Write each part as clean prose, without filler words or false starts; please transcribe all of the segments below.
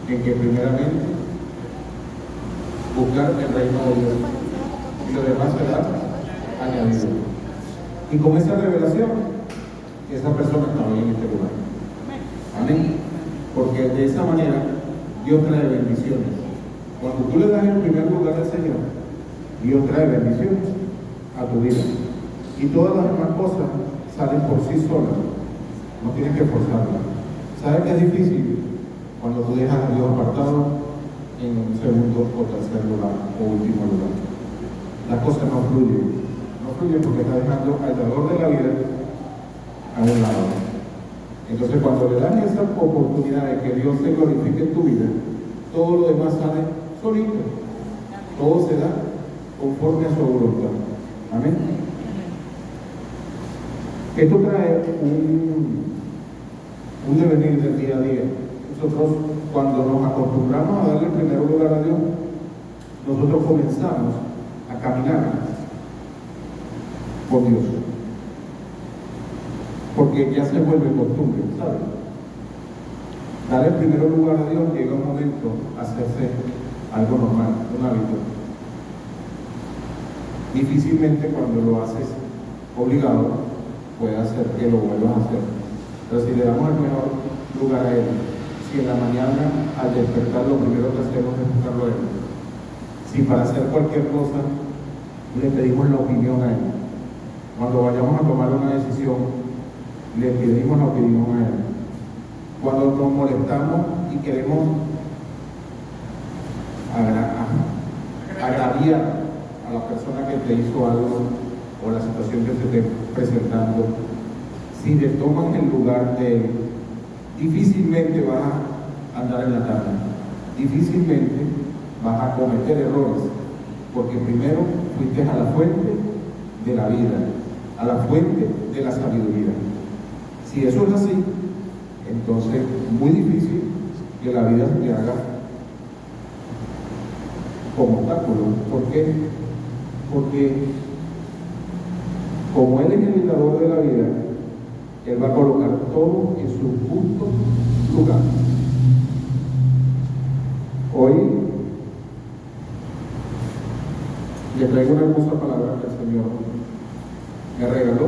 en que primeramente buscar el reino de Dios y lo demás será añadido. Y con esa revelación, esa persona está hoy en este lugar. Amén. Porque de esa manera Dios trae bendiciones. Cuando tú le das el primer lugar al Señor, Dios trae bendiciones a tu vida. Y todas las demás cosas salen por sí solas. No tienes que forzarlas. ¿Sabes qué es difícil? Cuando tú dejas a Dios apartado en un segundo o tercer lugar o último lugar. Las cosas no fluyen. No fluyen porque está dejando al dador de la vida a un lado. Entonces cuando le das esa oportunidad de que Dios se glorifique en tu vida, todo lo demás sale solito. Todo se da conforme a su voluntad. Amén. Esto trae un devenir del día a día. Nosotros, cuando nos acostumbramos a darle el primer lugar a Dios, nosotros comenzamos a caminar con Dios. Porque ya se vuelve costumbre, ¿sabes? Dar el primer lugar a Dios llega un momento a hacerse algo normal, un hábito. Difícilmente cuando lo haces obligado, puede hacer que lo vuelvas a hacer. Pero si le damos el mejor lugar a Él, si en la mañana al despertar lo primero que hacemos es buscarlo a Él, si para hacer cualquier cosa le pedimos la opinión a Él, cuando vayamos a tomar una decisión le pedimos la opinión a Él, cuando nos molestamos y queremos agraviar a la persona que te hizo algo o la situación que se esté presentando, si le toman el lugar de Él, difícilmente vas a andar en la tabla, difícilmente vas a cometer errores, porque primero fuiste a la fuente de la vida, a la fuente de la sabiduría. Si eso es así, entonces muy difícil que la vida se te haga como obstáculo. ¿Por qué? Porque como Él es el dador de la vida, Él va a colocar todo en su justo lugar. Hoy le traigo una hermosa palabra que el Señor me regaló.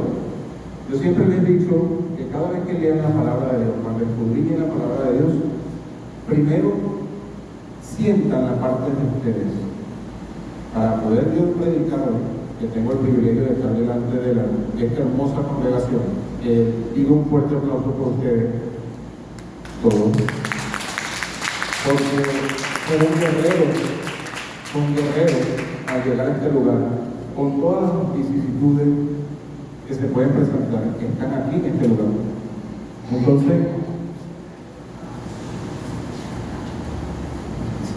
Yo siempre les he dicho que cada vez que lean la palabra de Dios, cuando escudriñen la palabra de Dios, primero sientan la parte de ustedes. Para poder yo predicar hoy, que tengo el privilegio de estar delante de esta hermosa congregación, pido un fuerte aplauso por ustedes todos, porque son guerreros al llegar a este lugar, con todas las vicisitudes que se pueden presentar, que están aquí en este lugar. Entonces,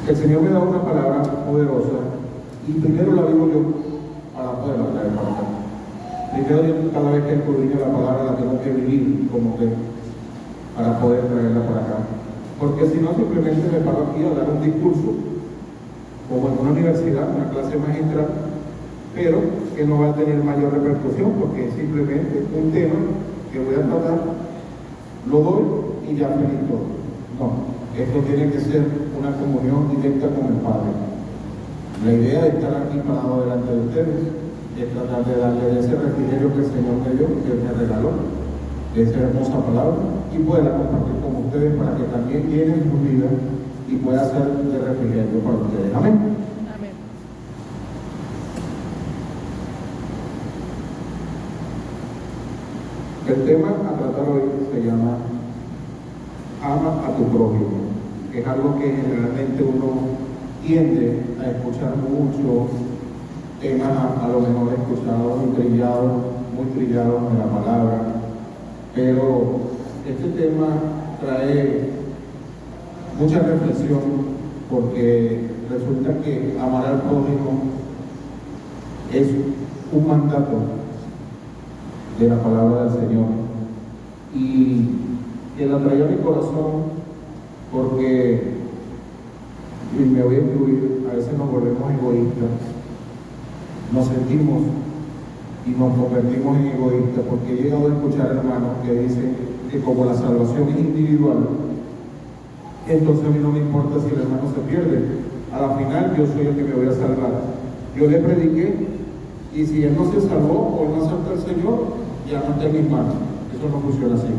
el Señor me da una palabra poderosa y primero la vivo yo para poderla traer para acá. Primero yo cada vez que escudriño la palabra la tengo que vivir como que para poder traerla para acá. Porque si no, simplemente me paro aquí a dar un discurso, como en una universidad, una clase magistral, pero que no va a tener mayor repercusión porque es simplemente un tema que voy a tratar, lo doy y ya finito. No, esto tiene que ser una comunión directa con el Padre. La idea de estar aquí parado delante de ustedes es tratar de darle ese refrigerio que el Señor me dio, que me regaló, esa hermosa palabra, y poderla compartir con ustedes para que también llenen su vida y pueda ser de refrigerio para ustedes. Amén. El tema a tratar hoy se llama ama a tu prójimo. Es algo que generalmente uno tiende a escuchar mucho, temas a lo mejor escuchados y muy trillados en la palabra, pero este tema trae mucha reflexión porque resulta que amar al prójimo es un mandato de la palabra del Señor y que la traía a mi corazón porque, y me voy a incluir, a veces nos volvemos egoístas, nos sentimos y nos convertimos en egoístas porque he llegado a escuchar hermanos que dicen que como la salvación es individual, entonces a mí no me importa si el hermano se pierde. A la final yo soy el que me voy a salvar. Yo le prediqué, y si él no se salvó o no acepta al Señor, ya no está en mis manos. Eso no funciona así.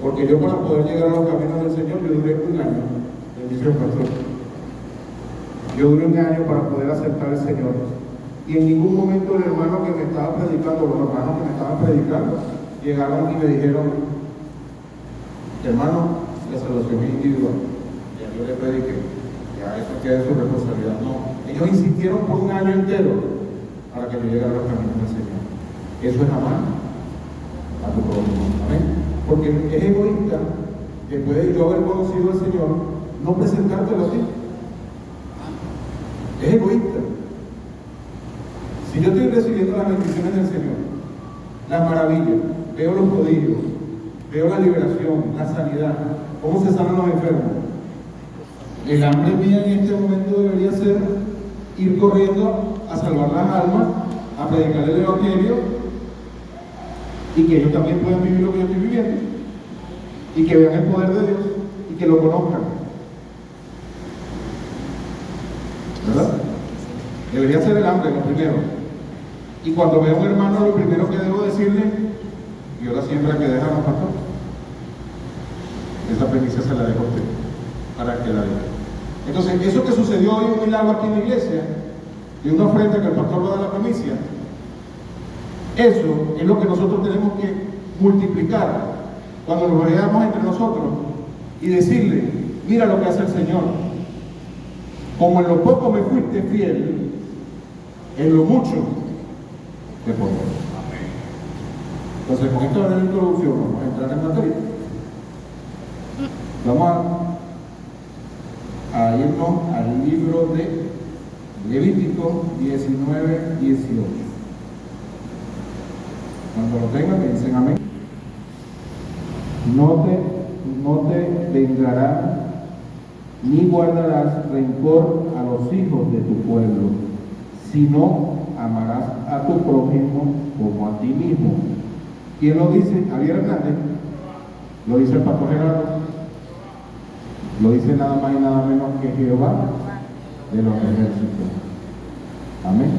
Porque yo, para poder llegar a los caminos del Señor, yo duré un año. Bendición, pastor. Yo duré un año para poder aceptar al Señor. Y en ningún momento el hermano que me estaba predicando, los hermanos que me estaban predicando, llegaron y me dijeron: hermano, la salvación es individual. Ya yo le prediqué. Ya eso queda de su responsabilidad. No. Ellos insistieron por un año entero para que yo llegara a los caminos del Señor. Eso es amar a tu prójimo. Amén. Porque es egoísta, después de yo haber conocido al Señor, no presentártelo a ti. Es egoísta. Si yo estoy recibiendo las bendiciones del Señor, las maravillas, veo los prodigios, veo la liberación, la sanidad, cómo se sanan los enfermos, el hambre mía en este momento debería ser ir corriendo a salvar las almas, a predicar el evangelio, y que ellos también puedan vivir lo que yo estoy viviendo, y que vean el poder de Dios y que lo conozcan. ¿Verdad? Debería ser el hambre lo primero. Y cuando veo a un hermano, lo primero que debo decirle: vio la siembra que deja los pastores. Esa premisa se la dejo a usted, para que la deje. Entonces, eso que sucedió hoy, un milagro aquí en la iglesia, de una ofrenda que el pastor va a dar a la primicia, eso es lo que nosotros tenemos que multiplicar cuando nos veamos entre nosotros y decirle: mira lo que hace el Señor. Como en lo poco me fuiste fiel, en lo mucho te pongo. Entonces, con esta breve introducción vamos a entrar en materia. Vamos a irnos al libro de Levítico 19-18. Cuando lo tengan, me dicen amén. No te vengarás ni guardarás rencor a los hijos de tu pueblo, sino amarás a tu prójimo como a ti mismo. ¿Quién lo dice? Javier Hernández. Lo dice el pastor Gerardo. Lo dice nada más y nada menos que Jehová de los ejércitos. Amén.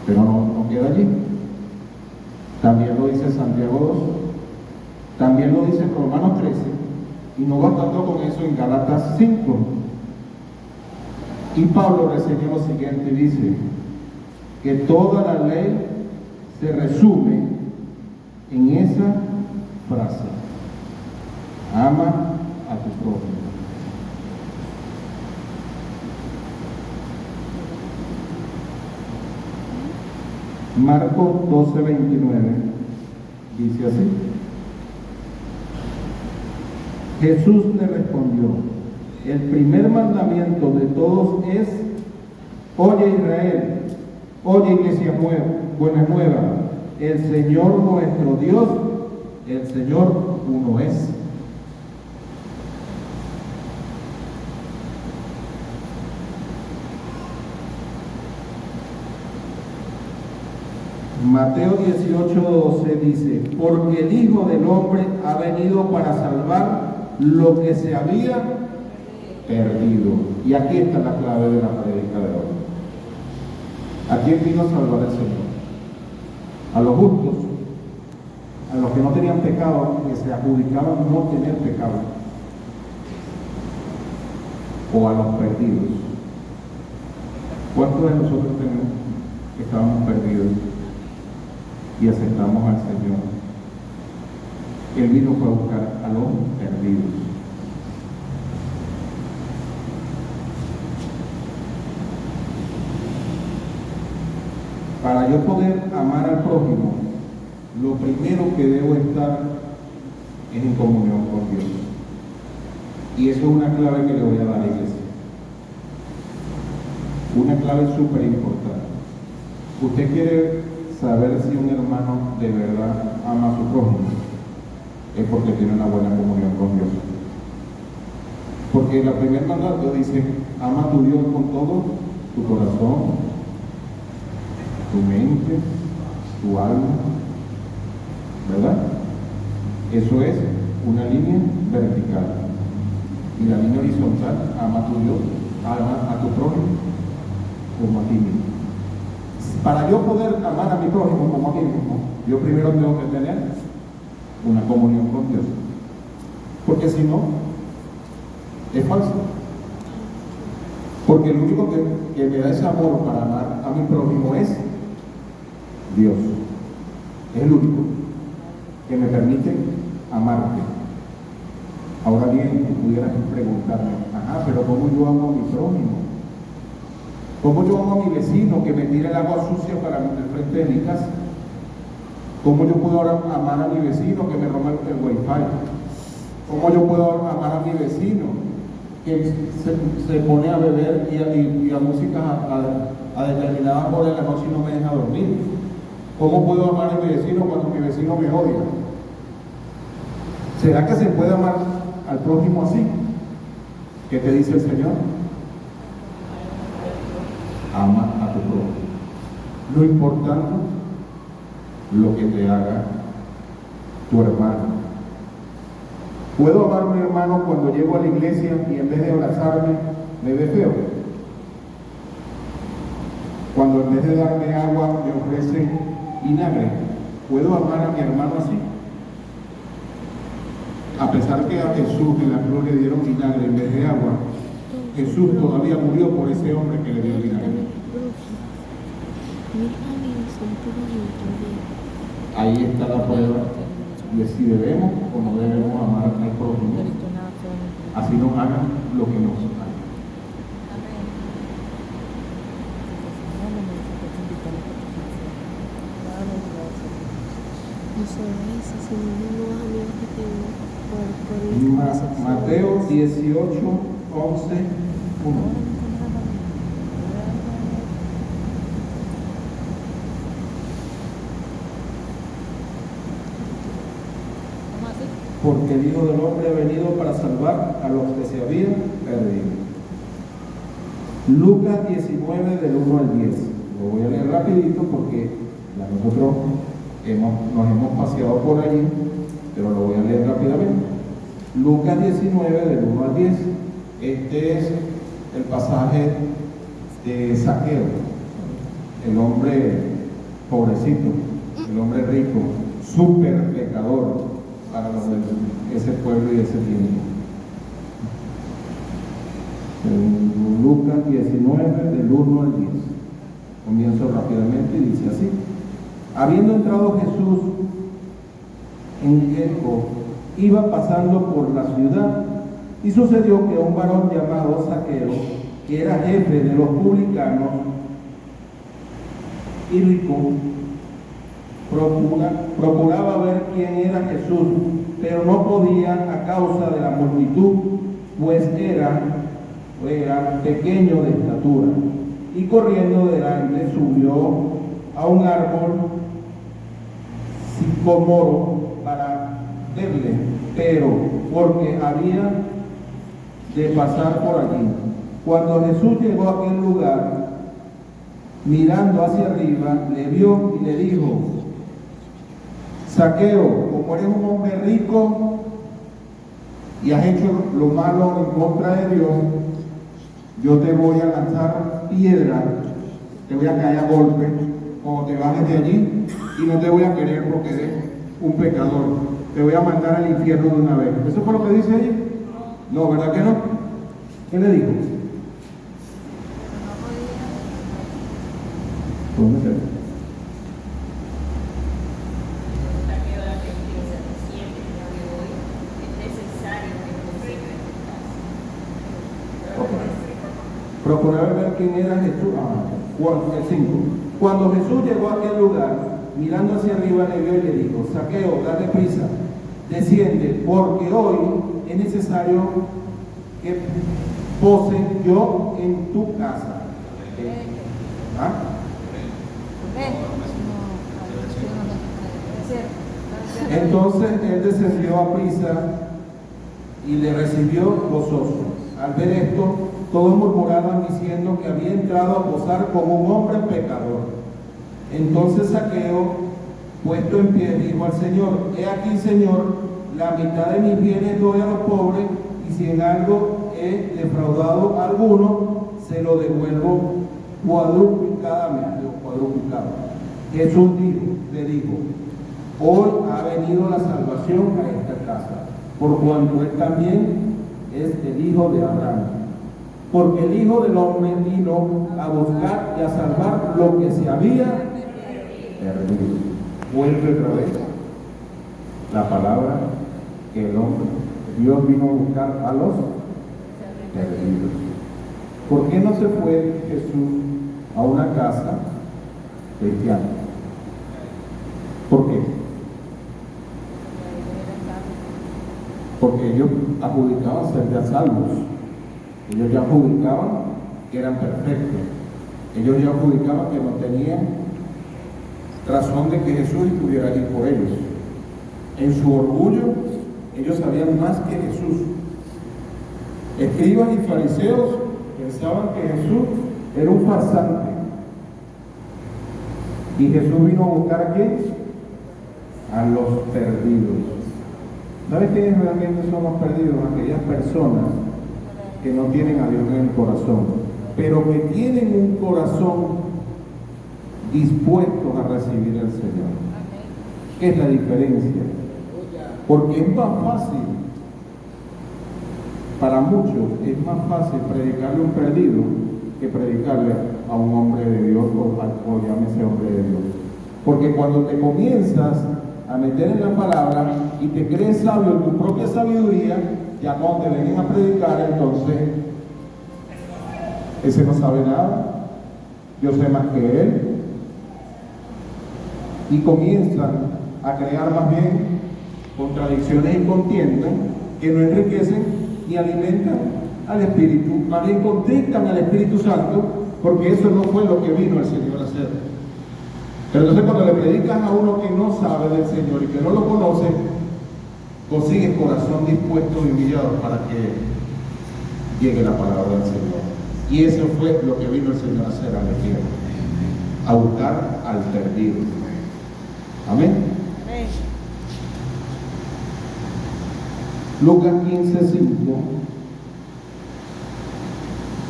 Pero no queda allí. También lo dice Santiago 2. También lo dice Romanos 13. Y no bastando con eso, en Gálatas 5. Y Pablo reseña lo siguiente y dice que toda la ley se resume en esa frase: ama a tu prójimo. Marcos 12:29 dice así: Jesús le respondió: el primer mandamiento de todos es: oye Israel, oye iglesia buena nueva, el Señor nuestro Dios, el Señor uno es. Mateo 18:12 dice: porque el Hijo del Hombre ha venido para salvar lo que se había perdido. Y aquí está la clave de la prédica de hoy. ¿A quién vino a salvar el Señor? A los justos, a los que no tenían pecado, que se adjudicaban no tener pecado, o a los perdidos. ¿Cuántos de nosotros estábamos perdidos y aceptamos al Señor? Él vino para buscar a los perdidos. Para yo poder amar al prójimo, lo primero que debo estar es en comunión con Dios. Y eso es una clave que le voy a dar a la iglesia. Una clave súper importante. Usted quiere saber si un hermano de verdad ama a su prójimo, es porque tiene una buena comunión con Dios. Porque el primer mandato dice: ama a tu Dios con todo tu corazón, tu mente, tu alma, ¿verdad? Eso es una línea vertical. Y la línea horizontal, ama a tu Dios, ama a tu prójimo como a ti mismo. Para yo poder amar a mi prójimo como a mí mismo, yo primero tengo que tener una comunión con Dios. Porque si no, es falso. Porque el único que me da ese amor para amar a mi prójimo es Dios. Es el único que me permite amarte. Ahora bien, tú pudieras preguntarme, pero ¿cómo yo amo a mi prójimo? ¿Cómo yo amo a mi vecino que me tira el agua sucia para el frente de mi casa? ¿Cómo yo puedo ahora amar a mi vecino que me roba el wifi? ¿Cómo yo puedo amar a mi vecino que se pone a beber y a música a determinadas horas de la noche y no me deja dormir? ¿Cómo puedo amar a mi vecino cuando mi vecino me odia? ¿Será que se puede amar al prójimo así? ¿Qué te dice el Señor? Ama a tu prójimo. No importando lo que te haga tu hermano. ¿Puedo amar a mi hermano cuando llego a la iglesia y en vez de abrazarme me ve feo? Cuando en vez de darme agua me ofrece vinagre. ¿Puedo amar a mi hermano así? A pesar que a Jesús en la cruz le dieron vinagre en vez de agua, Jesús todavía murió por ese hombre que le dio vinagre. Ahí está la prueba de si debemos o no debemos amar al prójimo, así nos hagan lo que nos hagan. Mateo 18, 11, 1. Porque el Hijo del Hombre ha venido para salvar a los que se habían perdido. Lucas 19, del 1 al 10. Lo voy a leer rapidito porque nosotros nos hemos paseado por allí, pero lo voy a leer rápidamente. Lucas 19, del 1 al 10. Este es el pasaje de Zaqueo, el hombre pobrecito, el hombre rico, súper pecador para los de ese pueblo y ese tiempo. En Lucas 19, del 1 al 10. Comienzo rápidamente y dice así: habiendo entrado Jesús en Jericó, iba pasando por la ciudad, y sucedió que un varón llamado Zaqueo, que era jefe de los publicanos y rico, procuraba ver quién era Jesús, pero no podía a causa de la multitud, pues era pequeño de estatura. Y corriendo delante subió a un árbol sicómoro para verle, pero porque había de pasar por allí. Cuando Jesús llegó a aquel lugar, mirando hacia arriba, le vio y le dijo: Zaqueo, como eres un hombre rico y has hecho lo malo en contra de Dios, yo te voy a lanzar piedra, te voy a caer a golpe cuando te bajes de allí, y no te voy a querer porque eres un pecador. Te voy a mandar al infierno de una vez. ¿Eso fue lo que dice allí? No, ¿verdad que no? ¿Qué le dijo? ¿Dónde se ve? Procuraba ver quién era Jesús. El 5. Cuando Jesús llegó a aquel lugar, mirando hacia arriba, le vio y le dijo: Zaqueo, date prisa, desciende, porque hoy es necesario que pose yo en tu casa. Entonces él descendió a prisa y le recibió gozoso. Al ver esto, todos murmuraban diciendo que había entrado a posar como un hombre pecador. Entonces Zaqueo, puesto en pie, dijo al Señor: he aquí, Señor, la mitad de mis bienes doy a los pobres, y si en algo he defraudado a alguno, se lo devuelvo cuadruplicadamente o cuadruplicado. Jesús le dijo, hoy ha venido la salvación a esta casa, por cuanto él también es el hijo de Abraham. Porque el Hijo del Hombre vino a buscar y a salvar lo que se había perdido. Vuelve otra vez la palabra que el hombre, Dios vino a buscar a los perdidos. ¿Por qué no se fue Jesús a una casa cristiana? ¿Por qué? Porque ellos adjudicaban ser ya salvos. Ellos ya adjudicaban que eran perfectos. Ellos ya adjudicaban que no tenían razón de que Jesús estuviera allí por ellos. En su orgullo, ellos sabían más que Jesús. Escribas y fariseos pensaban que Jesús era un farsante. Y Jesús vino a buscar a ¿quién? A los perdidos. ¿Sabes quiénes realmente son los perdidos? Aquellas personas que no tienen a Dios en el corazón, pero que tienen un corazón dispuesto a recibir al Señor. ¿Qué es la diferencia? Porque es más fácil, para muchos, es más fácil predicarle a un perdido que predicarle a un hombre de Dios o llámese hombre de Dios. Porque cuando te comienzas a meter en la palabra y te crees sabio en tu propia sabiduría, ya cuando te vengan a predicar, entonces ese no sabe nada, yo sé más que él, y comienzan a crear más bien contradicciones y contiendas que no enriquecen ni alimentan al Espíritu, más bien contristan al Espíritu Santo, porque eso no fue lo que vino el Señor a hacer. Pero entonces cuando le predicas a uno que no sabe del Señor y que no lo conoce, consigues corazón dispuesto y humillado para que llegue la palabra del Señor. Y eso fue lo que vino el Señor a hacer a la tierra, a buscar al perdido. Amén. Amén. Lucas 15:5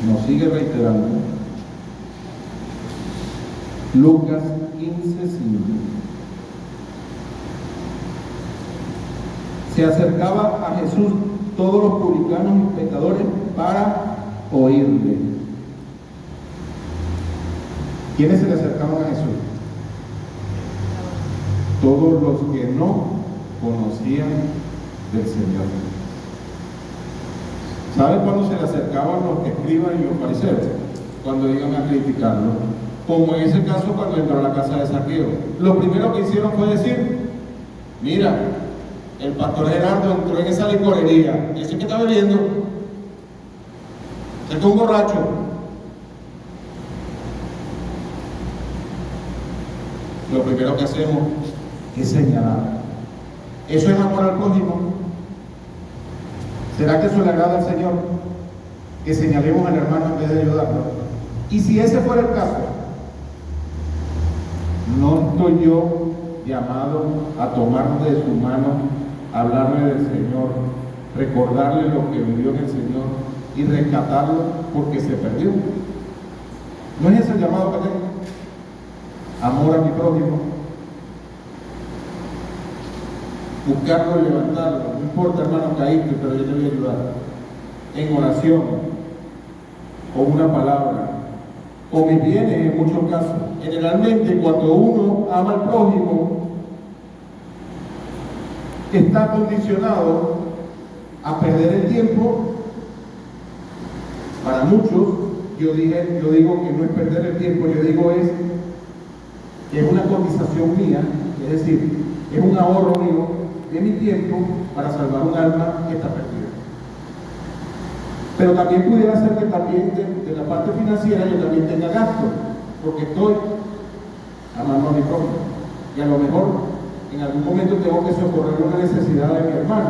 nos sigue reiterando. Lucas 15:5. Se acercaba a Jesús todos los publicanos y pecadores para oírle. ¿Quiénes se le acercaban a Jesús? Todos los que no conocían del Señor. ¿Saben cuándo se le acercaban los escribas y los fariseos? Cuando iban a criticarlo. Como en ese caso cuando entró a la casa de Zaqueo. Lo primero que hicieron fue decir, mira, el pastor Gerardo entró en esa licorería, ese que está bebiendo, es un borracho. Lo primero que hacemos es señalar. ¿Eso es amor al prójimo? ¿Será que eso le agrada al Señor? Que señalemos al hermano en vez de ayudarlo. Y si ese fuera el caso, ¿no estoy yo llamado a tomar de su mano, hablarle del Señor, recordarle lo que vivió en el Señor y rescatarlo porque se perdió? ¿No es ese el llamado que tengo? Amor a mi prójimo, buscarlo y levantarlo. No importa, hermano, caíste, pero yo te voy a ayudar en oración, con una palabra, con mis bienes en muchos casos. Generalmente cuando uno ama al prójimo, está condicionado a perder el tiempo. Para muchos, yo digo que no es perder el tiempo, yo digo que es una cotización mía, es decir, es un ahorro mío de mi tiempo para salvar un alma que está perdida. Pero también pudiera ser que también de la parte financiera yo también tenga gasto, porque estoy amando a mi prójimo. Y a lo mejor en algún momento tengo que socorrer una necesidad de mi hermano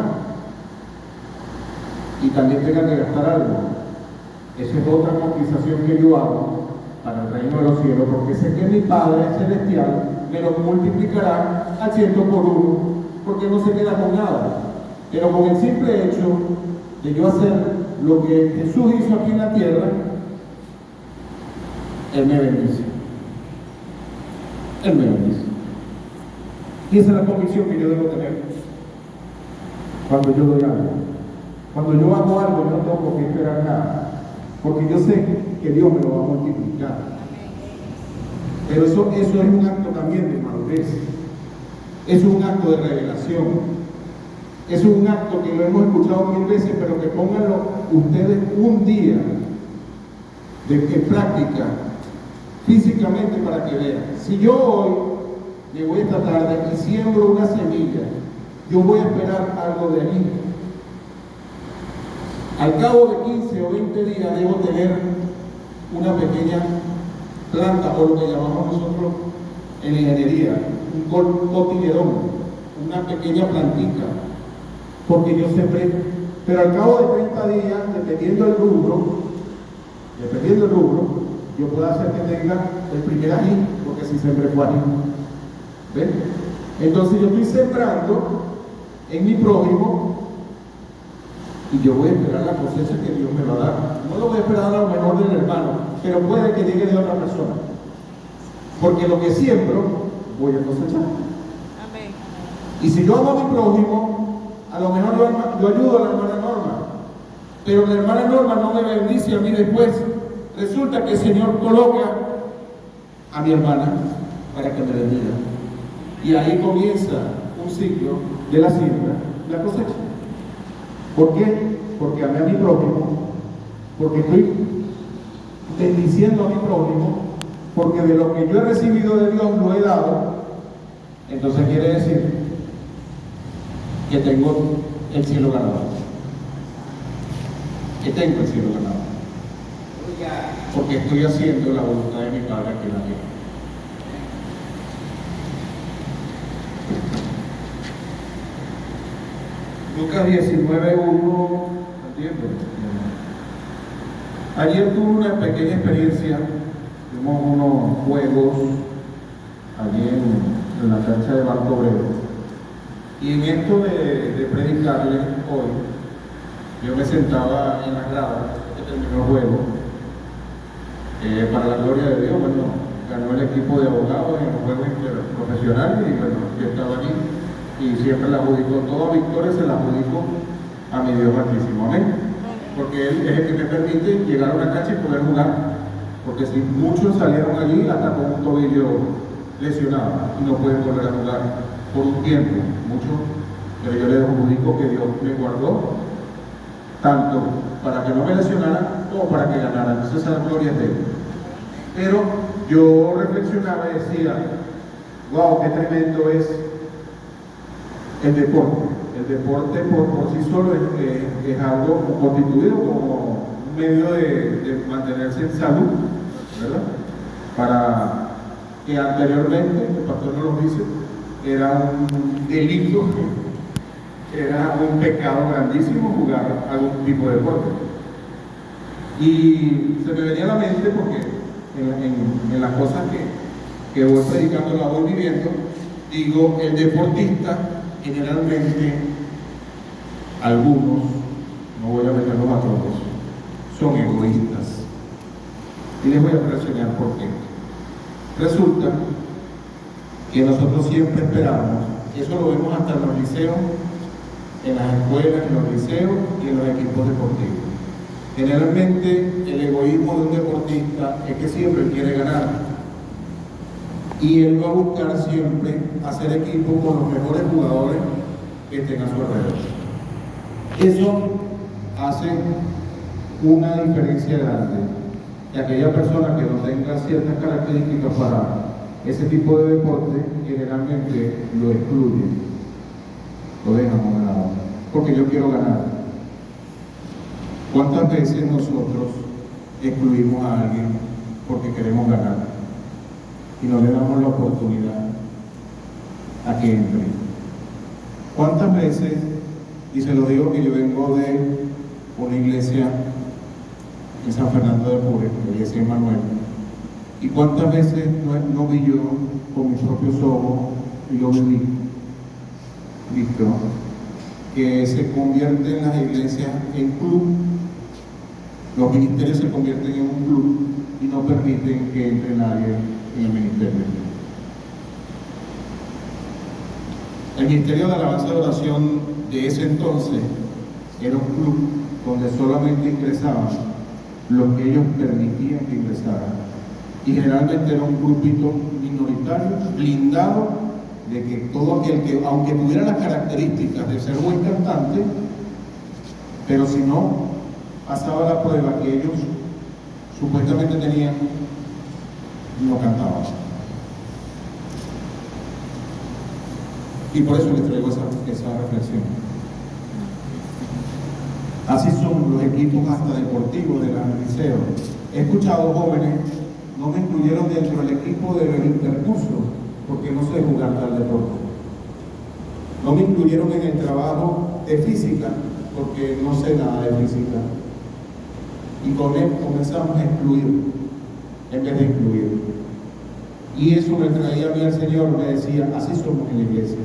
y también tenga que gastar algo. Esa es otra cotización que yo hago para el reino de los cielos, porque sé que mi Padre Celestial me lo multiplicará al 100 por 1, porque no se queda con nada. Pero con el simple hecho de yo hacer lo que Jesús hizo aquí en la tierra, Él me bendice. Él me bendice. Y esa es la convicción que yo debo tener cuando yo doy algo. Cuando yo hago algo, yo no tengo por qué esperar nada, porque yo sé que Dios me lo va a multiplicar. Pero eso es un acto también de madurez. Eso es un acto de revelación. Eso es un acto que lo hemos escuchado 1000 veces, pero que pónganlo ustedes un día en práctica, físicamente, para que vean. Si yo hoy llego esta tarde y siembro una semilla, yo voy a esperar algo de allí. Al cabo de 15 o 20 días debo tener una pequeña planta, o lo que llamamos nosotros en la ingeniería, un cotiledón, una pequeña plantita, porque yo sembré. Pero al cabo de 30 días, dependiendo del rubro, yo puedo hacer que tenga el primer ají, porque si sembré fue ají. ¿Ven? Entonces yo estoy sembrando en mi prójimo y yo voy a esperar la cosecha que Dios me va a dar. No lo voy a esperar a lo mejor del hermano, pero puede que llegue de otra persona. Porque lo que siembro, voy a cosechar. Amén. Y si yo amo a mi prójimo, a lo mejor yo ayudo a la hermana Norma, pero la hermana Norma no me bendice a mí después. Resulta que el Señor coloca a mi hermana para que me bendiga. Y ahí comienza un ciclo de la siembra, la cosecha. ¿Por qué? Porque amé a mi prójimo, porque estoy bendiciendo a mi prójimo, porque de lo que yo he recibido de Dios lo he dado. Entonces quiere decir que tengo el cielo ganado. Que tengo el cielo ganado. Porque estoy haciendo la voluntad de mi Padre que la tiene. Lucas 19:1. ¿Entiendes? Ayer tuve una pequeña experiencia. Tuvimos unos juegos allí en la cancha de Banco Obrero. Y en esto de predicarle hoy, yo me sentaba en las gradas que terminó el juego. Para la gloria de Dios, bueno, ganó el equipo de abogados en los juegos profesionales y bueno, yo estaba allí y siempre la adjudico, toda victoria se la adjudico a mi Dios Altísimo, amén. Porque Él es el que me permite llegar a una cancha y poder jugar. Porque si muchos salieron allí hasta con un tobillo lesionado y no pueden volver a jugar por un tiempo, muchos, pero yo les adjudico que Dios me guardó tanto para que no me lesionara como para que ganara. Entonces la gloria es de Él. Pero yo reflexionaba y decía, wow, qué tremendo es el deporte. El deporte por sí solo es algo constituido como un medio de mantenerse en salud, ¿verdad? Para que anteriormente, el pastor nos lo dice, era un delito, era un pecado grandísimo jugar algún tipo de deporte. Y se me venía a la mente porque en las cosas que voy predicando, la voy viviendo, digo, el deportista generalmente, algunos, no voy a meterlos a todos, son egoístas. Y les voy a presionar por qué. Resulta que nosotros siempre esperamos, eso lo vemos hasta en los liceos, en las escuelas, en los liceos y en los equipos deportivos. Generalmente el egoísmo de un deportista es que siempre quiere ganar y él va a buscar siempre hacer equipo con los mejores jugadores que estén a su alrededor. Eso hace una diferencia grande, y aquella persona que no tenga ciertas características para ese tipo de deporte generalmente lo excluye, lo dejan a un lado, porque yo quiero ganar. ¿Cuántas veces nosotros excluimos a alguien porque queremos ganar y no le damos la oportunidad a que entre? ¿Cuántas veces, y se lo digo que yo vengo de una iglesia en San Fernando de Apure, la iglesia de Manuel, y cuántas veces no vi yo con mis propios ojos y lo viví, visto que se convierten las iglesias en club. Los ministerios se convierten en un club y no permiten que entre nadie en el ministerio. El ministerio de alabanza y oración de ese entonces era un club donde solamente ingresaban los que ellos permitían que ingresaran. Y generalmente era un grupito minoritario, blindado, de que todo aquel que, aunque tuviera las características de ser buen cantante, pero si no pasaba la prueba que ellos supuestamente tenían, no cantaban. Y por eso les traigo esa reflexión. Así son los equipos hasta deportivos de la liceo. He escuchado jóvenes, no me incluyeron dentro del equipo del intercurso porque no sé jugar tal deporte. No me incluyeron en el trabajo de física porque no sé nada de física. Y con él comenzamos a excluir en vez de incluir. Y eso me traía a mí al Señor, me decía, así somos en la iglesia.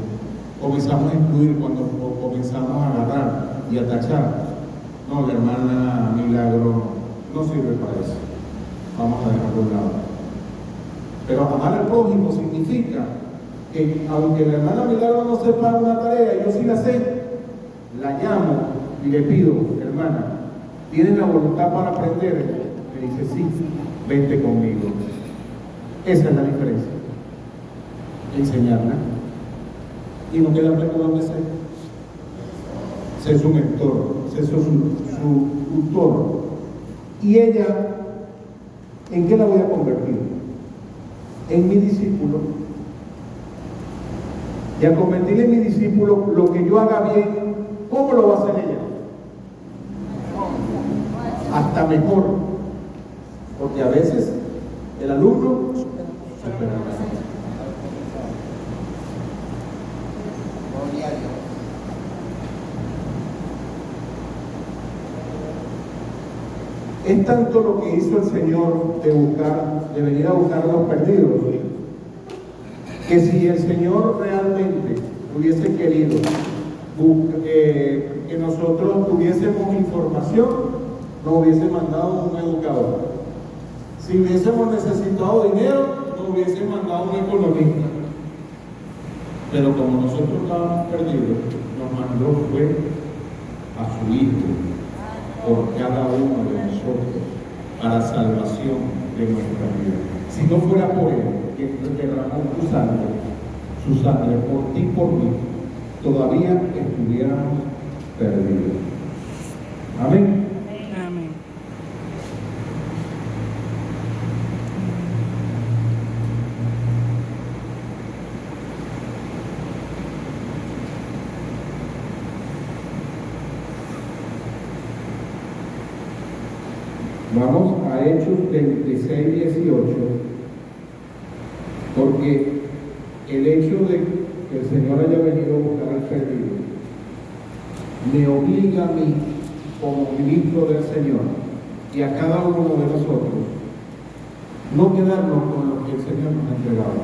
Comenzamos a excluir cuando comenzamos a agarrar y a tachar. No, la hermana Milagro no sirve para eso. Vamos a dejarlo a un lado. Pero amar al prójimo significa que aunque la hermana Milagro no sepa una tarea, yo sí la sé, la llamo y le pido, hermana, ¿tienes la voluntad para aprender? Me dice, sí, vente conmigo. Esa es la diferencia. Enseñarla y no quedarme con lo que sé. Ser su mentor, ser su tutor. Y ella, ¿en qué la voy a convertir? En mi discípulo. Y al convertirle en mi discípulo, lo que yo haga bien, ¿cómo lo va a hacer ella? Hasta mejor. Porque a veces el alumno supera al maestro. Es tanto lo que hizo el Señor de venir a buscar a los perdidos, que si el Señor realmente hubiese querido que nosotros tuviésemos información, nos hubiese mandado un educador. Si hubiésemos necesitado dinero, nos hubiese mandado un economista. Pero como nosotros estábamos perdidos, nos mandó fue a su Hijo por cada uno de nosotros para salvación de nuestra vida. Si no fuera por Él, que derramó su sangre por ti y por mí, todavía estuviéramos perdidos. Amén. Amén. Vamos a Hechos 26, 18, porque el hecho de que el Señor haya venido a buscar al perdido me obliga a mí, como ministro del Señor, y a cada uno de nosotros, no quedarnos con lo que el Señor nos ha entregado.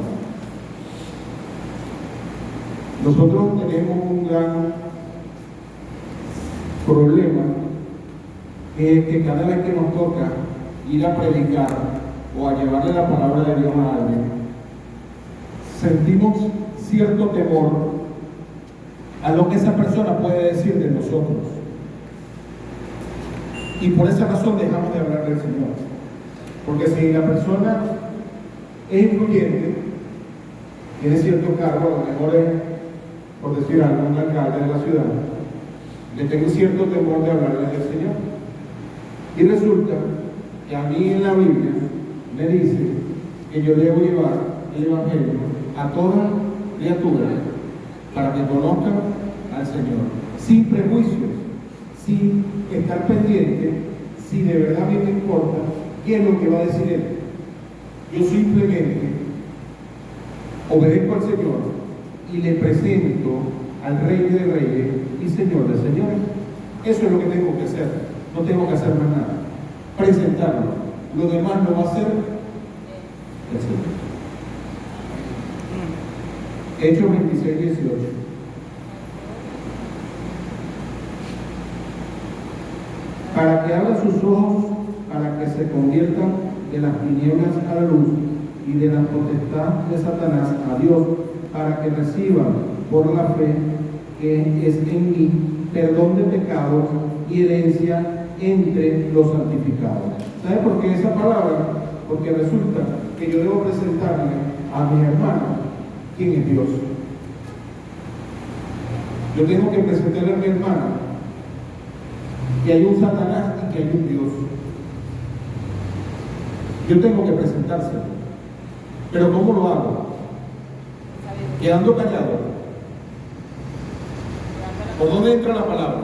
Nosotros tenemos un gran problema, que es que cada vez que nos toca ir a predicar o a llevarle la palabra de Dios a alguien, sentimos cierto temor a lo que esa persona puede decir de nosotros. Y por esa razón dejamos de hablar del Señor. Porque si la persona es influyente, tiene cierto cargo, a lo mejor es, por decir algo, un alcalde de la ciudad, le tengo cierto temor de hablarle del Señor. Y resulta que a mí en la Biblia me dice que yo debo llevar el Evangelio a toda criatura para que conozcan al Señor, sin prejuicios, sin estar pendiente si de verdad a mí me importa qué es lo que va a decir Él. Yo simplemente obedezco al Señor y le presento al Rey de Reyes y Señor de Señores. Eso es lo que tengo que hacer. No tengo que hacer más nada. Presentarlo. Lo demás lo va a hacer el Señor. Hechos 26, 18. para que abra sus ojos, para que se conviertan de las tinieblas a la luz y de la potestad de Satanás a Dios, para que reciban por la fe que es en mí perdón de pecados y herencia entre los santificados. ¿Sabe por qué esa palabra? Porque resulta que yo debo presentarle a mi hermano quién es Dios. Yo tengo que presentarle a mi hermano que hay un Satanás y que hay un Dios. Yo tengo que presentárselo. Pero ¿cómo lo hago? Quedando callado. ¿Por dónde entra la palabra?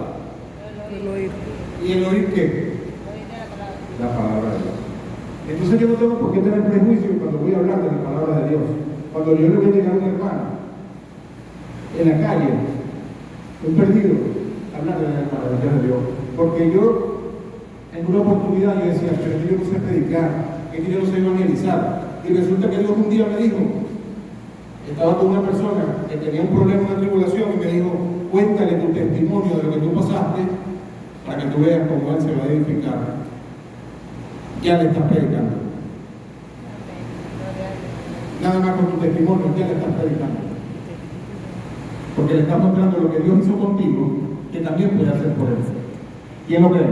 El oír. ¿Y el oír qué? La palabra de Dios. Entonces yo no tengo por qué tener prejuicio cuando voy a hablar de la palabra de Dios. Cuando yo le voy a llegar a un hermano en la calle, un perdido, hablar de la maravillas de Dios. Porque yo, en una oportunidad, yo decía, pero yo no sé predicar, que yo no sé evangelizar. Y resulta que Dios un día me dijo, estaba con una persona que tenía un problema, una tribulación, y me dijo, cuéntale tu testimonio de lo que tú pasaste, para que tú veas cómo Él se va a edificar. Ya le estás predicando. Nada más con tu testimonio, ya le estás predicando. Porque le estás mostrando lo que Dios hizo contigo, que también puede hacer por Él. ¿Quién lo cree?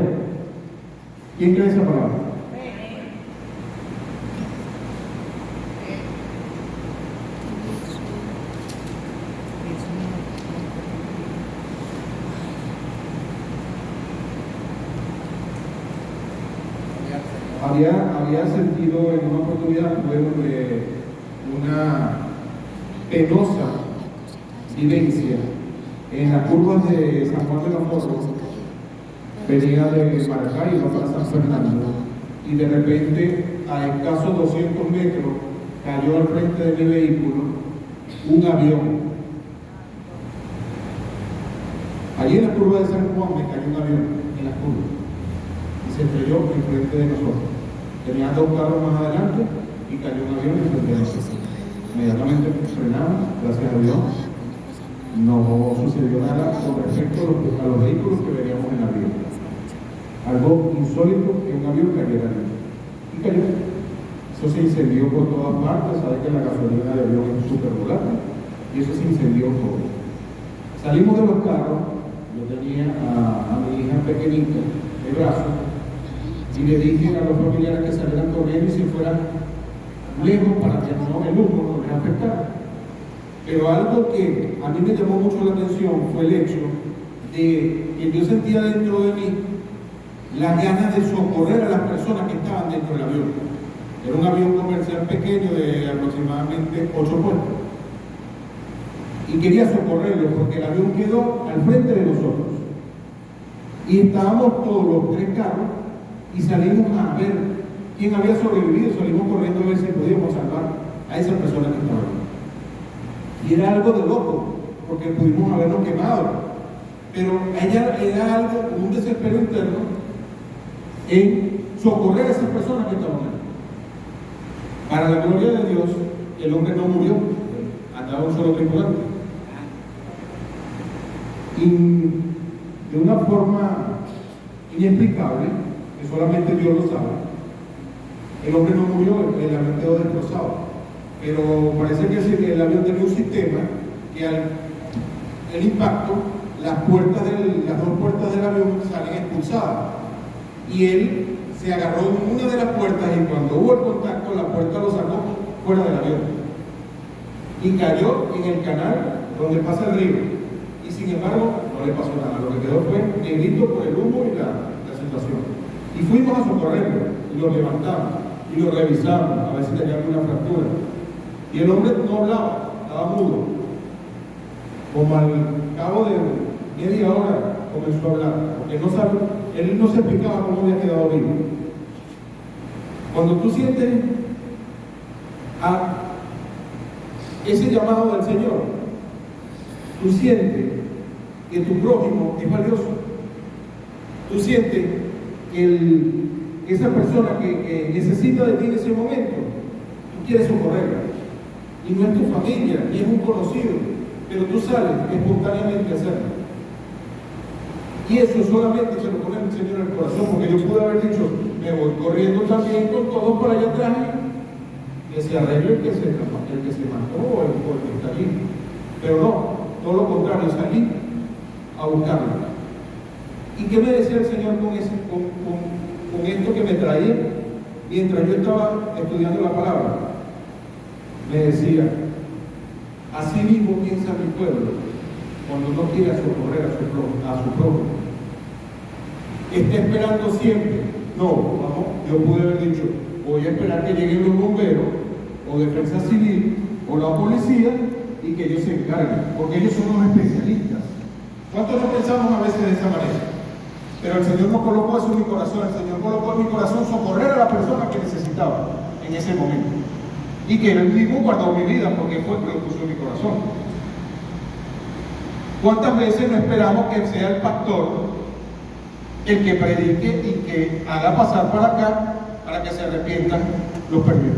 ¿Quién cree esa palabra? Había sentido en una oportunidad, tuve una penosa vivencia en las curvas de San Juan de la Foto. Venía de Maracay, iba para San Fernando, y de repente, a escasos 200 metros, cayó al frente de mi vehículo un avión. Allí en la curva de San Juan me cayó un avión, en la curva, y se estrelló en frente de nosotros. Tenía dos carros más adelante y cayó un avión en frente de nosotros. Inmediatamente frenamos, gracias a Dios. No sucedió nada con respecto a los vehículos que veníamos en avión. Algo insólito que un avión cayera allí. Y cayó. Eso se incendió por todas partes. Sabe que la gasolina de avión es súper volátil. Y eso se incendió todo. Salimos de los carros. Yo tenía a mi hija pequeñita de brazo. Y le dije a los familiares que salieran corriendo y se fueran lejos para que no, el humo no les afectara. Pero algo que a mí me llamó mucho la atención fue el hecho de que yo sentía dentro de mí las ganas de socorrer a las personas que estaban dentro del avión. Era un avión comercial pequeño de aproximadamente 8 puestos. Y quería socorrerlos porque el avión quedó al frente de nosotros. Y estábamos todos los 3 carros y salimos a ver quién había sobrevivido. Salimos corriendo a ver si podíamos salvar a esas personas que estaban ahí. Y era algo de loco, porque pudimos habernos quemado. Pero ella era algo como un desespero interno en socorrer a esas personas que estaban ahí. Para la gloria de Dios, el hombre no murió, andaba un solo tripulante. Y de una forma inexplicable, que solamente Dios lo sabe, el hombre no murió, el avión quedó destrozado. Pero parece que el avión tenía un sistema que al el impacto, las dos puertas del avión salen expulsadas. Y él se agarró en una de las puertas y cuando hubo el contacto, la puerta lo sacó fuera del avión. Y cayó en el canal donde pasa el río. Y sin embargo, no le pasó nada. Lo que quedó fue negrito por el humo y la situación. Y fuimos a socorrerlo y lo levantamos y lo revisamos a ver si tenía alguna fractura. Y el hombre no hablaba, estaba mudo. Como al cabo de media hora comenzó a hablar, porque no sabe, él no se explicaba cómo había quedado vivo. Cuando tú sientes a ese llamado del Señor, tú sientes que tu prójimo es valioso. Tú sientes que esa persona que necesita de ti en ese momento, tú quieres socorrerla. Y no es tu familia, ni es un conocido, pero tú sales espontáneamente a hacerlo. Y eso solamente se lo pone el Señor en el corazón, porque yo pude haber dicho, me voy corriendo también con todos para allá atrás, que se arregle el que se mató o el que está allí. Pero no, todo lo contrario, salí a buscarlo. ¿Y qué me decía el Señor con esto que me traía? Mientras yo estaba estudiando la palabra, me decía, así mismo piensa mi pueblo cuando no quiere socorrer a su prójimo. Está esperando siempre. No, vamos, yo pude haber dicho, voy a esperar que lleguen los bomberos, o defensa civil, o la policía, y que ellos se encarguen, porque ellos son los especialistas. ¿Cuántos no pensamos a veces de esa manera? Pero el Señor no colocó eso en mi corazón, el Señor colocó en mi corazón socorrer a la persona que necesitaba en ese momento. Y que Él mismo guardó mi vida, porque fue que lo puso en mi corazón. ¿Cuántas veces no esperamos que sea el pastor el que predique y que haga pasar para acá para que se arrepientan los perdidos?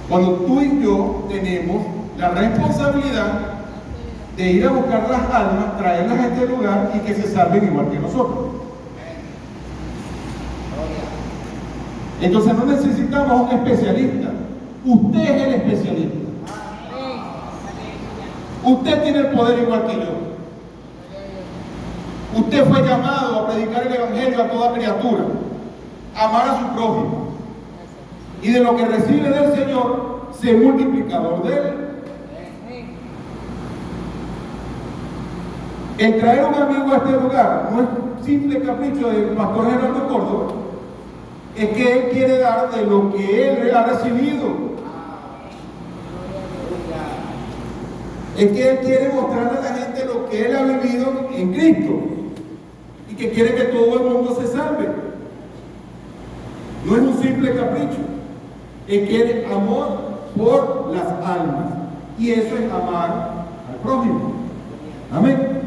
Cuando tú y yo tenemos la responsabilidad de ir a buscar las almas, traerlas a este lugar y que se salven igual que nosotros. Entonces no necesitamos un especialista. Usted es el especialista. Usted tiene el poder igual que yo. Usted fue llamado a predicar el evangelio a toda criatura, a amar a su prójimo, y de lo que recibe del Señor, ser multiplicador de Él. El traer un amigo a este lugar no es simple capricho del pastor Gerardo Córdoba, es que Él quiere dar de lo que Él ha recibido. Es que Él quiere mostrarle a la gente lo que Él ha vivido en Cristo y que quiere que todo el mundo se salve. No es un simple capricho, es que Él amor por las almas, y eso es amar al prójimo. Amén.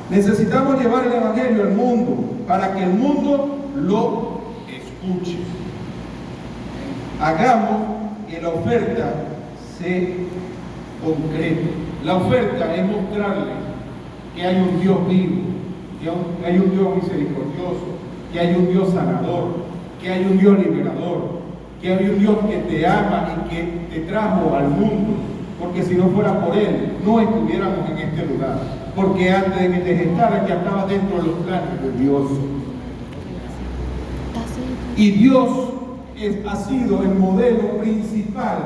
Necesitamos llevar el evangelio al mundo para que el mundo lo escuche. Hagamos que la oferta se concrete. La oferta es mostrarle que hay un Dios vivo, que hay un Dios misericordioso, que hay un Dios sanador, que hay un Dios liberador, que hay un Dios que te ama y que te trajo al mundo, porque si no fuera por Él, no estuviéramos en este lugar, porque antes de que te gestara ya estabas dentro de los planes de Dios. Y Dios ha sido el modelo principal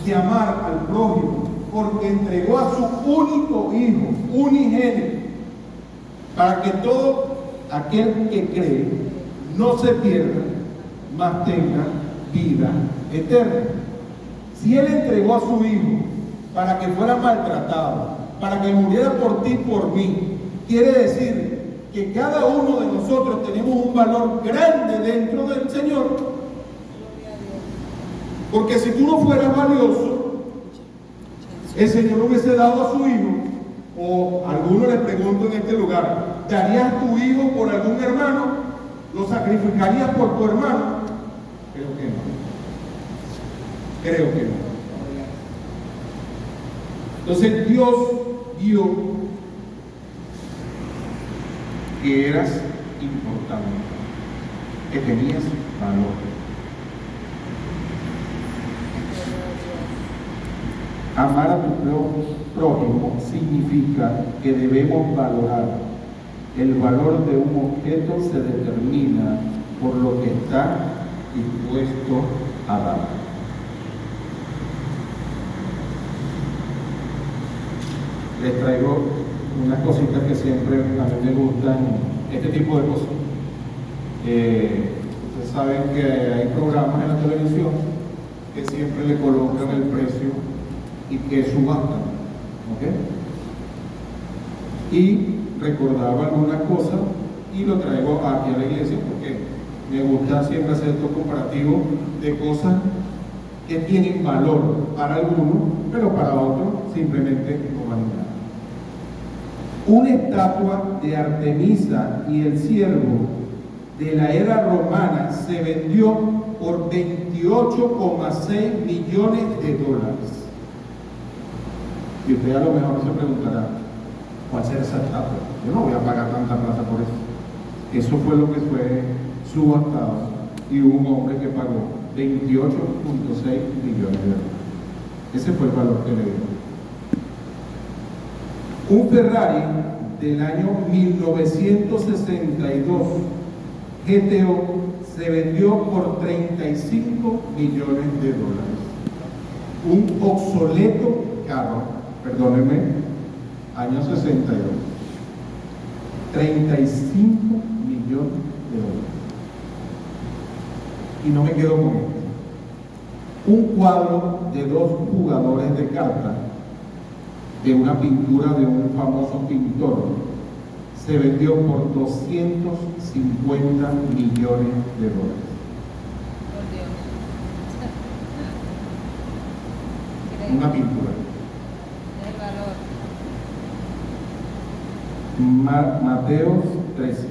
de amar al prójimo, porque entregó a su único hijo, unigénito, para que todo aquel que cree no se pierda, mas tenga vida eterna. Si Él entregó a su hijo para que fuera maltratado, para que muriera por ti y por mí, quiere decir que cada uno de nosotros tenemos un valor grande dentro del Señor. Porque si tú no fueras valioso, el Señor hubiese dado a su hijo. O alguno le pregunto en este lugar, ¿darías tu hijo por algún hermano? ¿Lo sacrificarías por tu hermano? Creo que no. Creo que no. Entonces Dios vio que eras importante, que tenías valor. Amar a tu prójimo significa que debemos valorar. El valor de un objeto se determina por lo que está dispuesto a dar. Les traigo unas cositas que siempre a mí me gustan, este tipo de cosas. Ustedes saben que hay programas en la televisión que siempre le colocan el precio y que subastan, ¿ok? Y recordaba algunas cosas y lo traigo aquí a la iglesia porque me gusta siempre hacer estos comparativos de cosas que tienen valor para algunos, pero para otros simplemente no valen nada. Una estatua de Artemisa y el ciervo de la era romana se vendió por 28,6 millones de dólares. Y usted a lo mejor se preguntará, ¿cuál será esa estatua? Yo no voy a pagar tanta plata por eso. Eso fue lo que fue subastado y hubo un hombre que pagó 28,6 millones de dólares. Ese fue el valor que le dio. Un Ferrari del año 1962 GTO se vendió por 35 millones de dólares. Un obsoleto carro, perdónenme, año 62. 35 millones de dólares. Y no me quedo con esto. Un cuadro de 2 jugadores de cartas de una pintura de un famoso pintor se vendió por 250 millones de dólares. Una pintura. Mateo 13.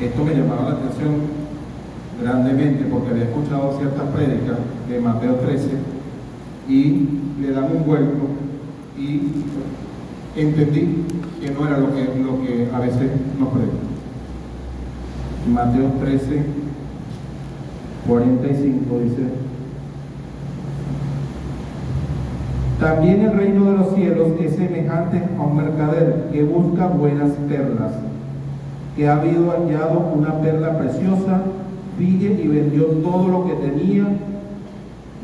Esto me llamaba la atención grandemente porque había escuchado ciertas prédicas de Mateo 13 y le dan un vuelco y entendí que no era lo que a veces nos predican. Mateo 13, 45 dice: también el reino de los cielos es semejante a un mercader que busca buenas perlas, que ha habido hallado una perla preciosa, fije y vendió todo lo que tenía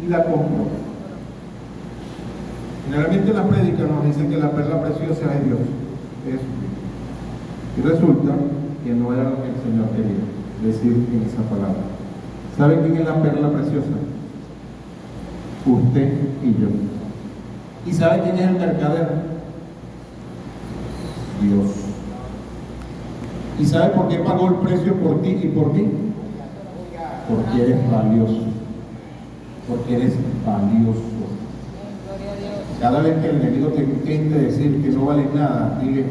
y la compró. Generalmente las prédicas nos dicen que la perla preciosa es Dios, es Jesucristo. Y resulta que no era lo que el Señor quería decir en esa palabra. ¿Sabe quién es la perla preciosa? Usted y yo. ¿Y sabe quién es el mercader? Dios. ¿Y sabe por qué pagó el precio por ti y por mí? Porque eres valioso. Porque eres valioso. Cada vez que el enemigo te intente decir que no vale nada, dile: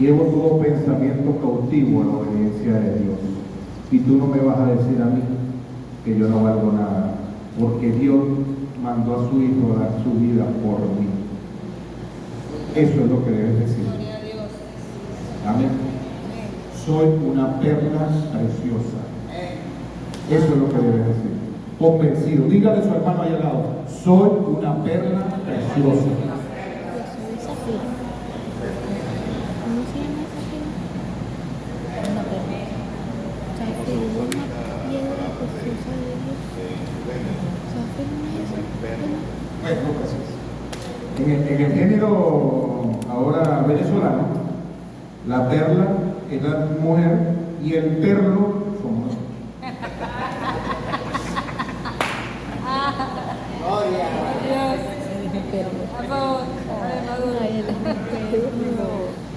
llevo todo pensamiento cautivo a la obediencia de Dios. Y tú no me vas a decir a mí que yo no valgo nada, porque Dios mandó a su Hijo a dar su vida por mí. Eso es lo que debes decir. Amén. Soy una perla preciosa. Eso es lo que debes decir. Convencido. Dígale a su hermano allá al lado: soy una perla preciosa. En el género ahora venezolano, la perla es la mujer y el perlo somos nosotros.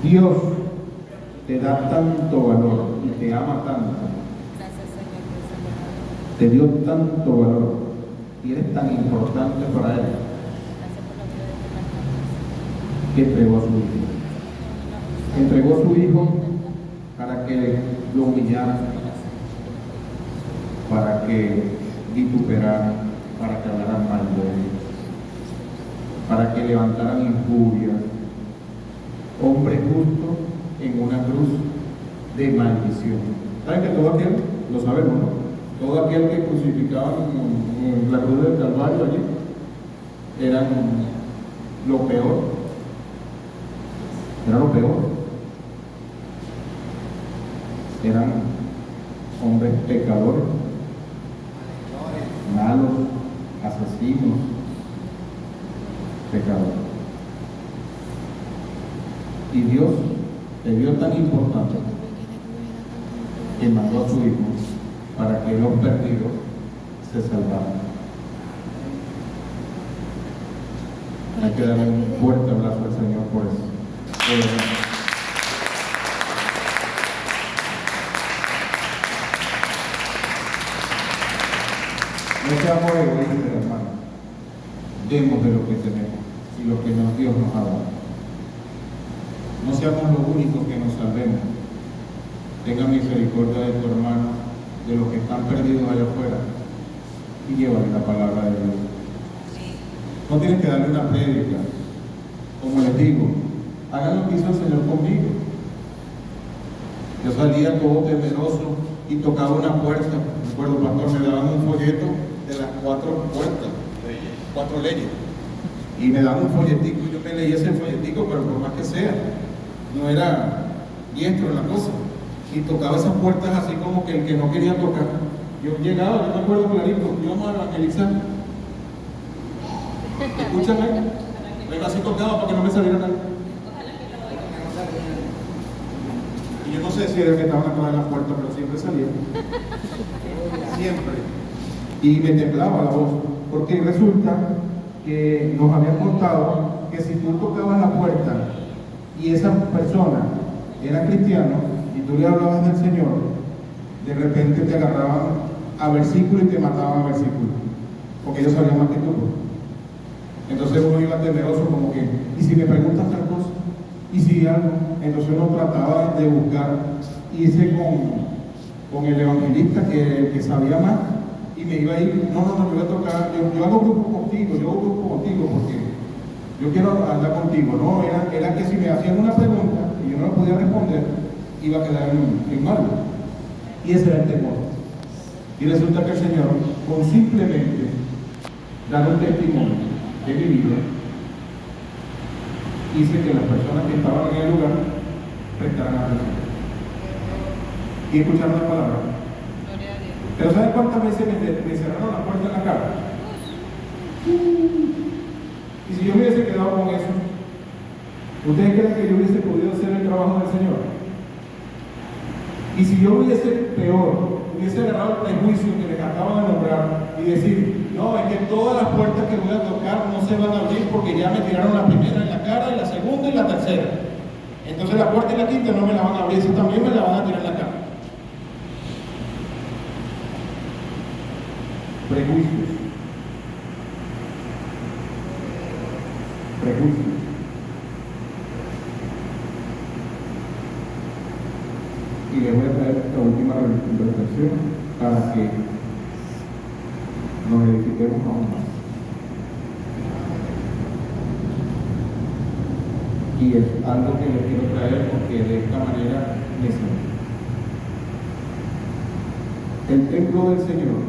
Dios te da tanto valor y te ama tanto. Te dio tanto valor y eres tan importante para Él que entregó a su Hijo. Entregó a su Hijo para que lo humillara, para que vituperara, para que hablaran mal de Él, para que levantaran injurias. Hombre justo en una cruz de maldición. ¿Saben que todo aquel, lo sabemos, no? Todo aquel que crucificaban en la cruz del Calvario allí eran lo peor. Era lo peor. Eran hombres pecadores, malos, asesinos, pecadores. Y Dios te dio tan importante que mandó a su Hijo para que los perdidos se salvaran. Hay que darle un fuerte abrazo al Señor por eso. No seamos egoístas, hermano. Demos de lo que tenemos y lo que Dios nos ha dado. No seamos los únicos que nos salvemos. tenga misericordia de tu hermano, de los que están perdidos allá afuera, y llévale la palabra de Dios. No tienes que darle una prédica. Como les digo, hagan lo que hizo el Señor conmigo. Yo salía todo temeroso y tocaba una puerta. Recuerdo, pastor, me daban un folleto de las 4 puertas, 4 leyes. Y me daban un folletico y yo me leía ese folletico, pero por más que sea, no era diestro en la cosa. Y tocaba esas puertas así como que el que no quería tocar. Yo llegaba, yo me acuerdo clarito, yo vamos a evangelizar. Escúchame, venga, así tocaba para que no me saliera nada. Y yo no sé si era que estaban atrás de la puerta, pero siempre salía. Siempre. Y me temblaba la voz, porque resulta que nos habían contado que si tú tocabas la puerta y esa persona era cristiano y tú le hablabas del Señor, de repente te agarraban a versículo y te mataban a versículo, porque ellos sabían más que tú. Entonces uno iba temeroso como que, ¿y si me preguntas tal cosa? ¿Y si algo? Entonces uno trataba de buscar, hice con el evangelista que sabía más, y me iba a ir, no, yo voy a tocar, yo hago grupo contigo, porque yo quiero andar contigo. No, era que si me hacían una pregunta y yo no la podía responder, iba a quedar en mal. Y ese era el temor. Y resulta que el Señor, con simplemente dar un testimonio de mi vida, hice que las personas que estaban en el lugar prestaran atención y escucharon la palabra. Pero ¿saben cuántas veces me cerraron la puerta en la cara? Y si yo me hubiese quedado con eso, ¿ustedes creen que yo hubiese podido hacer el trabajo del Señor? Y si yo hubiese agarrado el prejuicio que les acabo de nombrar y decir, no, es que todas las puertas que voy a tocar no se van a abrir porque ya me tiraron la primera en la cara, y la segunda y la tercera. Entonces la cuarta y la quinta no me la van a abrir, eso también me la van a tirar en la cara. Prejuicios. Y les voy a traer esta última reflexión para que nos edifiquemos aún más. Y es algo que les quiero traer porque de esta manera me siento. El templo del Señor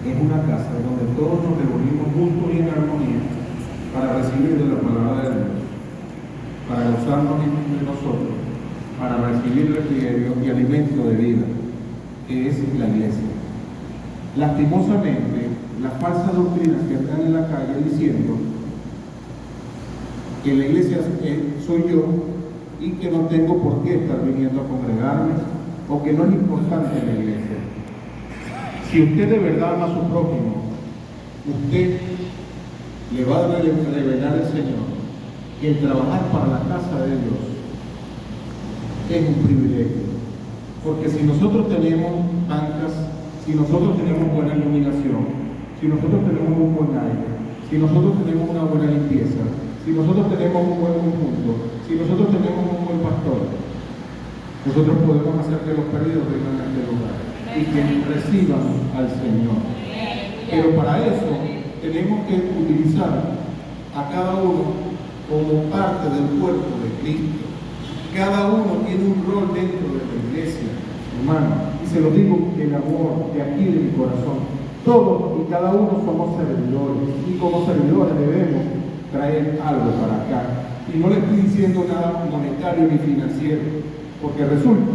es una casa donde todos nos reunimos juntos y en armonía para recibir de la palabra de Dios, para gozarnos entre nosotros, para recibir refrigerio y alimento de vida, que es la iglesia. Lastimosamente, las falsas doctrinas que están en la calle diciendo que la iglesia soy yo y que no tengo por qué estar viniendo a congregarme, o que no es importante en la iglesia. Si usted de verdad ama a su prójimo, usted le va a revelar al Señor que el trabajar para la casa de Dios es un privilegio. Porque si nosotros tenemos bancas, si nosotros tenemos buena iluminación, si nosotros tenemos un buen aire, si nosotros tenemos una buena limpieza, si nosotros tenemos un buen conjunto, si nosotros tenemos un buen pastor, nosotros podemos hacer que los perdidos vengan a este lugar y que reciban al Señor. Pero para eso tenemos que utilizar a cada uno como parte del cuerpo de Cristo. Cada uno tiene un rol dentro de la iglesia, hermano, y se lo digo en amor de aquí de mi corazón. Todos y cada uno somos servidores, y como servidores debemos traer algo para acá. Y no le estoy diciendo nada monetario ni financiero, porque resulta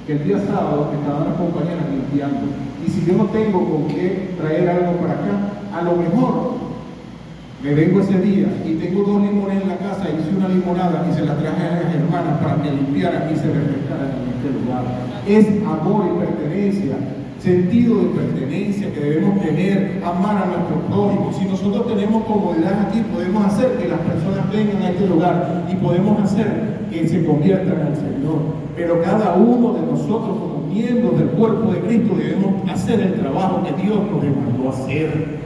que el día sábado estaban las compañeras limpiando, y si yo no tengo con qué traer algo para acá, a lo mejor me vengo ese día y tengo 2 limones en la casa, y hice una limonada y se la traje a las hermanas para que limpiaran y se refrescaran en este lugar. Es amor y pertenencia, sentido de pertenencia que debemos tener, amar a nuestro prójimo. Si nosotros tenemos comodidad aquí, podemos hacer que las personas vengan a este lugar y podemos hacer que se conviertan al Señor. Pero cada uno de nosotros como miembros del cuerpo de Cristo debemos hacer el trabajo que Dios nos demandó hacer.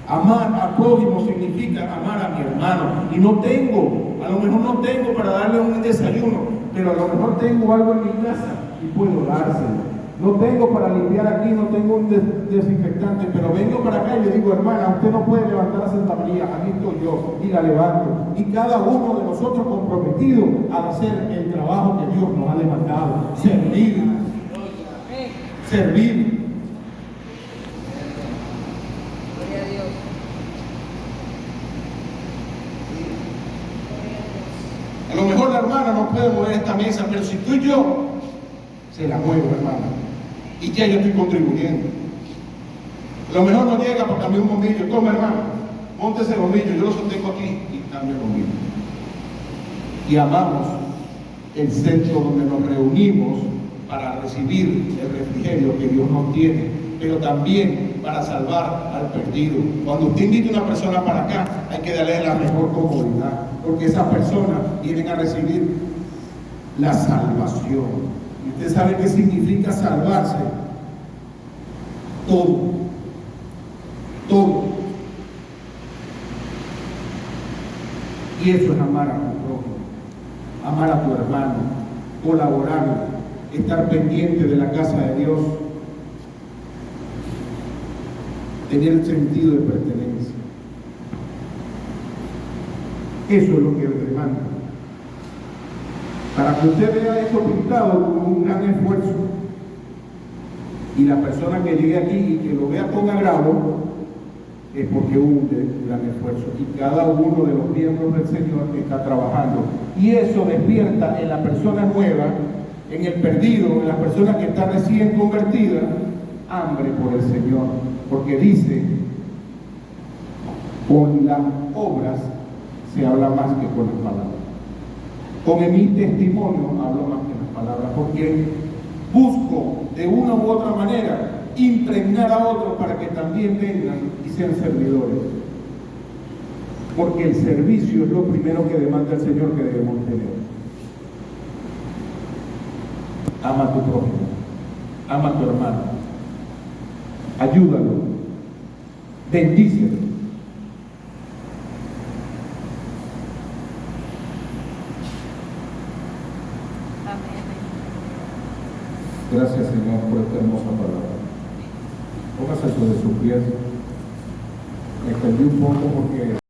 Amar a prójimo significa amar a mi hermano. Y no tengo, a lo mejor no tengo para darle un desayuno, pero a lo mejor tengo algo en mi casa y puedo dárselo. No tengo para limpiar aquí, no tengo un desinfectante, pero vengo para acá y le digo, hermana, usted no puede levantar a Santa María, aquí estoy yo, y la levanto. Y cada uno de nosotros comprometido a hacer el trabajo que Dios nos ha demandado, servir. Servir. Gloria a Dios. A lo mejor la hermana no puede mover esta mesa, pero si tú y yo se la muevo, hermana, y ya yo estoy contribuyendo. A lo mejor no llega para cambiar un bombillo. Toma, hermano, monte ese bombillo, yo lo sostengo aquí y cambio el bombillo. Y amamos el centro donde nos reunimos para recibir el refrigerio que Dios nos tiene, pero también para salvar al perdido. Cuando usted invita a una persona para acá, hay que darle la mejor comodidad, porque esas personas vienen a recibir la salvación. Y usted sabe qué significa salvarse. Todo. Todo. Y eso es amar a tu prójimo, amar a tu hermano, colaborar, estar pendiente de la casa de Dios, tener sentido de pertenencia. Eso es lo que Él demanda. Para que usted vea esto pintado como un gran esfuerzo, y la persona que llegue aquí y que lo vea con agrado, es porque hubo un gran esfuerzo, y cada uno de los miembros del Señor está trabajando, y eso despierta en la persona nueva, en el perdido, en la persona que está recién convertida, hambre por el Señor, porque dice, con las obras se habla más que con las palabras. Con mi testimonio hablo más que las palabras, porque busco de una u otra manera impregnar a otros para que también vengan y sean servidores. Porque el servicio es lo primero que demanda el Señor que debemos tener. Ama a tu prójimo, ama a tu hermano, ayúdalo, bendícelo. Gracias, Señor, por esta hermosa palabra. Póngase sobre sus pies. Me extendí un poco porque